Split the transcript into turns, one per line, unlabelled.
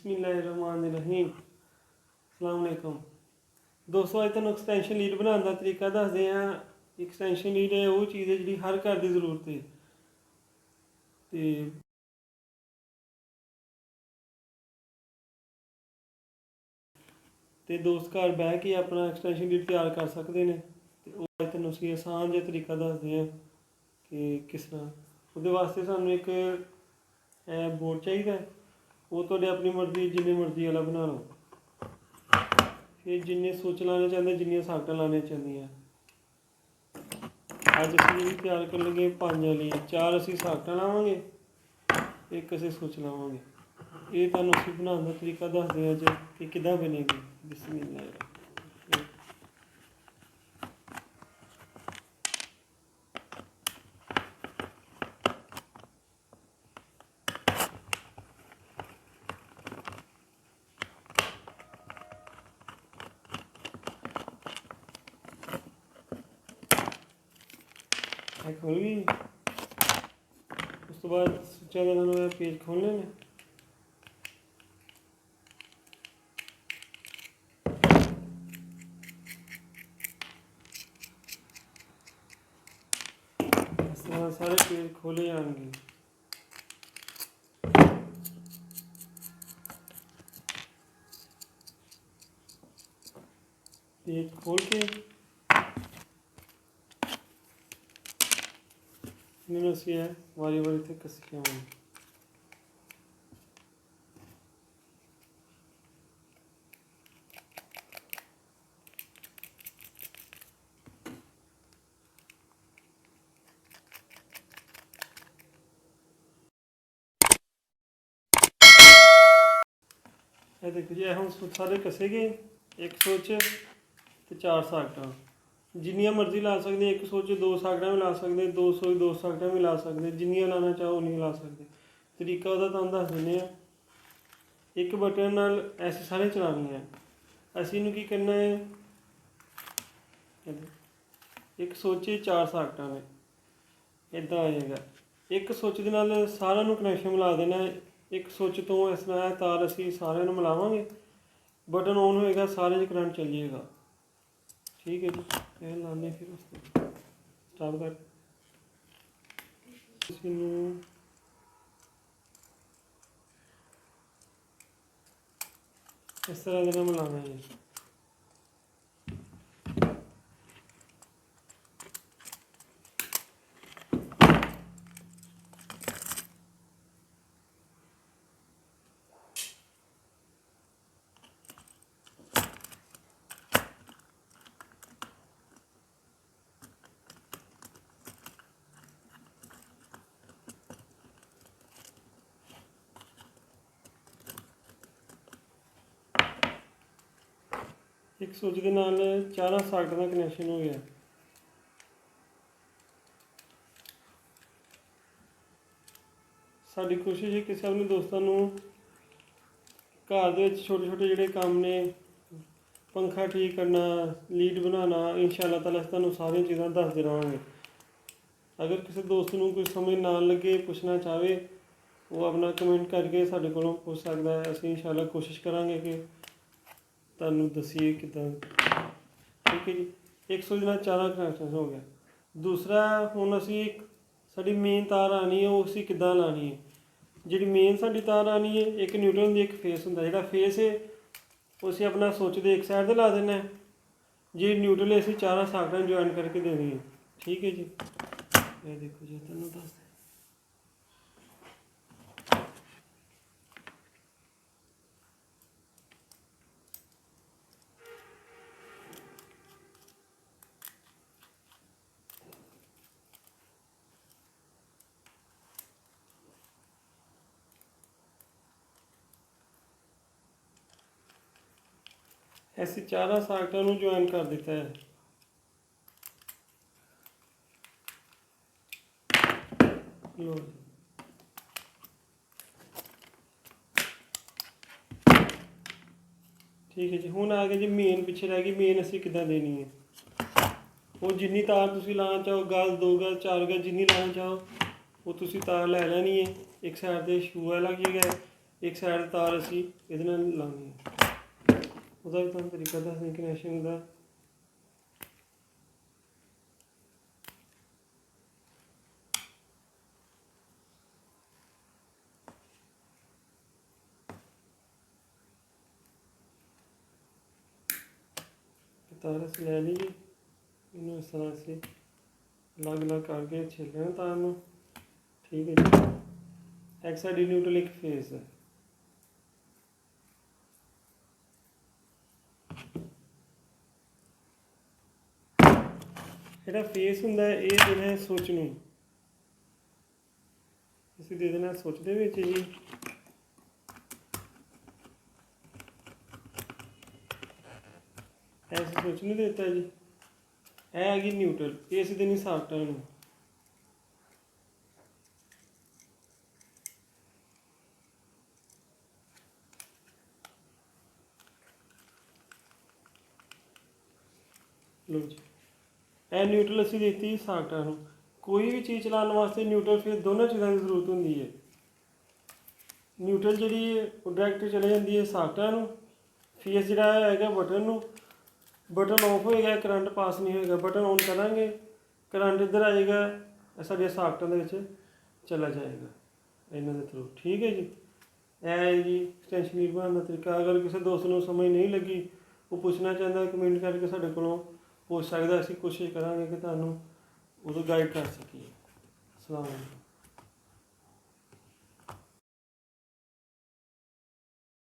बिस्मिल्लाहिर्रहमानिर्रहीम। अस्सलाम वालेकुम दोस्तों, अज तुहानूं एक्सटेंशन लीड बनाने का तरीका दसदे हैं। एक्सटेंशन लीड है वो चीज़ है जी हर घर की जरूरत है। तो दोस्त घर बह के अपना एक्सटेंशन लीड तैयार कर सकते हैं। तो वो अज तुहानूं असीं आसान जिहा तरीका दसदे हैं कि किस तरह। उहदे वास्ते सानूं एक बोर्ड चाहिए। वो तुहाडे अपनी मर्जी जिन्नी मर्जी वाला बना लो। फिर जिन्ने सुच लाने चाहते जिन्नियां साकटां लाने चाहदियां। अज असीं तैयार कर लगे 5 वाली 4 असीं साकटां लावांगे, एक असीं सुच लावांगे। ये तुहानूं असीं बनाने का तरीका दसदे हैं अज कि किद्दां बनेगी। बिस्मिल्लाह। खोल गई। उस तो बाद सुचा का पेज खोलने में इस तरह सारे पेज खोले जाएंगे। पेज खोल के इन्होंने सी है वारी वारी थे कसी आवांगे। देखो जी हम सारे कसे गए। एक सोच तो 4 साकटां जिन्नियां मर्जी ला सकते। एक सोच 2 साकटां भी ला सकते, 2 सोच 2 साकटां भी ला सकते, जिन्नियां लाना चाहो उन्नियां ला सकते। तरीका वह तुहानूं दस दिंदे हैं। एक बटन नाल ऐसे सारे चलाने हैं। असीं नूं की करना है, एक सोचे 4 साकटां ने इदां आ जाएगा। एक सुच दे नाल सारिਆਂ ਨੂੰ कनैक्शन मिला देना है। एक सुच तो इस तरह तार असीं सारिਆਂ ਨੂੰ मिलावांगे, बटन ऑन होएगा, सारे करंट चल जाएगा। ठीक है जी, यह लाने फिर उसको स्टार्ट कर इस तरह देना मिलाना है। 1 ਸੁਚ ਦੇ ਨਾਲ 4 ਸਾਕਟਾਂ ਦਾ ਕਨੈਕਸ਼ਨ ਹੋ ਗਿਆ। ਸਾਡੀ ਕੋਸ਼ਿਸ਼ ਹੈ ਕਿ ਸਭ ਨੂੰ ਦੋਸਤਾਂ ਨੂੰ घर ਦੇ ਵਿੱਚ ਛੋਟੇ ਛੋਟੇ ਜਿਹੜੇ ਕੰਮ ਨੇ, पंखा ठीक करना, लीड बनाना, इंशाअल्लाह ताला तुहानूं सारियां चीज़ां दसदे रहांगे। अगर किसी दोस्त को कोई समझ ना लगे, पूछना चाहे, वो अपना कमेंट करके साडे कोलों पूछ सकता है। असीं इंशाअल्लाह कोशिश करांगे कि तुहानूं दसीए किद्दां। ठीक है जी, 100 ਦੇ ਨਾਲ 4 कनैक्शन हो गया। दूसरा हुण असीं साडी मेन तार आनी है, वो असीं किद्दां लानी है। जी मेन साडी तार आनी है, एक न्यूट्रल होंदी, एक फेस होंदा। जिहड़ा फेस है वो असीं अपना सुच दे एक साइड ते ला देना है। जी न्यूट्रल असीं 4 साकटां ज्वाइन करके देनी है। ठीक है जी, ये देखो जी तुहानूं दस ऐसे 4 साकटां नूं ज्वाइन कर दिता है। लो ठीक है जी, हुण आ गया जी मेन। पिछे रह गई मेन असीं किद्दां देनी है। वो जिन्नी तार तुसीं लाना चाहो, गज 2 गज 4 गज जिन्नी लाना चाहो वो तुसीं तार लै लैनी है। एक साइड ते शू लग जाएगा, ਇੱਕ ਸਾਈਡ ਤਾਰ ਅਸੀਂ ਇਹਦੇ ਨਾਲ ਲਾਉਣੀ ਹੈ। ਉਹਦਾ ਵੀ ਤੁਹਾਨੂੰ ਤਰੀਕਾ ਦੱਸਦੇ ਕਨੈਕਸ਼ਨ ਦਾ। तार ਅਸੀਂ ਲੈ ਲਈਏ, ਇਹਨੂੰ ਇਸ ਤਰ੍ਹਾਂ ਅਸੀਂ ਅਲੱਗ ਅਲੱਗ ਕਰਕੇ ਛਿੱਲਣਾ ਤਾਰ ਨੂੰ। ਠੀਕ ਹੈ ਜੀ। ਇੱਕ ਸਾਈਡ ਨਿਊਟਰਲ, ਇੱਕ ਫੇਸ ਹੈ। ਜਿਹੜਾ ਫੇਸ ਹੁੰਦਾ ਇਹ ਦੇਣਾ ਹੈ ਸੁੱਚ ਨੂੰ। ਅਸੀਂ ਦੇ ਦੇਣਾ ਸੁੱਚ ਦੇ ਵਿੱਚ ਜੀ। ਐਸੇ ਸੁੱਚ ਨੂੰ ਦਿੱਤਾ ਜੀ। ਇਹ ਹੈਗੀ ਨਿਊਟਰਲ, ਇਹ ਅਸੀਂ ਦੇਣੀ ਸਾਕਟਾਂ ਨੂੰ। ਲਓ ਜੀ, ਇਹ ਨਿਊਟਰਲ ਅਸੀਂ ਦਿੱਤੀ ਸਾਕਟਾਂ ਨੂੰ। ਕੋਈ ਵੀ ਚੀਜ਼ ਚਲਾਉਣ ਵਾਸਤੇ ਨਿਊਟਰਲ ਫੇਸ ਦੋਨਾਂ ਚੀਜ਼ਾਂ ਦੀ ਜ਼ਰੂਰਤ ਹੁੰਦੀ ਹੈ। ਨਿਊਟਰਲ ਜਿਹੜੀ ਉਹ ਡਾਇਰੈਕਟ ਚਲੇ ਜਾਂਦੀ ਹੈ ਸਾਕਟਾਂ ਨੂੰ। ਫੇਸ ਜਿਹੜਾ ਹੈਗਾ ਬਟਨ ਨੂੰ। ਬਟਨ ਆਫ ਹੋਏਗਾ, ਕਰੰਟ ਪਾਸ ਨਹੀਂ ਹੋਏਗਾ। ਬਟਨ ਔਨ ਕਰਾਂਗੇ, ਕਰੰਟ ਇੱਧਰ ਆਏਗਾ, ਸਾਡੇ ਸਾਕਟਾਂ ਦੇ ਵਿੱਚ ਚਲਾ ਜਾਏਗਾ ਇਹਨਾਂ ਦੇ ਥਰੂ। ਠੀਕ ਹੈ ਜੀ। ਇਹ ਹੈ ਜੀ ਐਕਸਟੈਂਸ਼ਨ ਲੀਡ ਬਣਾਉਣ ਦਾ ਤਰੀਕਾ। ਅਗਰ ਕਿਸੇ ਦੋਸਤ ਨੂੰ ਸਮਝ ਨਹੀਂ ਲੱਗੀ, ਉਹ ਪੁੱਛਣਾ ਚਾਹੁੰਦਾ, ਕਮੈਂਟ ਕਰਕੇ ਸਾਡੇ ਕੋਲੋਂ ਪੁੱਛ ਸਕਦਾ। ਅਸੀਂ ਕੋਸ਼ਿਸ਼ ਕਰਾਂਗੇ ਕਿ ਤੁਹਾਨੂੰ ਉਦੋਂ ਗਾਈਡ ਕਰ ਸਕੀਏ। ਅਸਲਾਮ ਵਾਲੇਕੁਮ।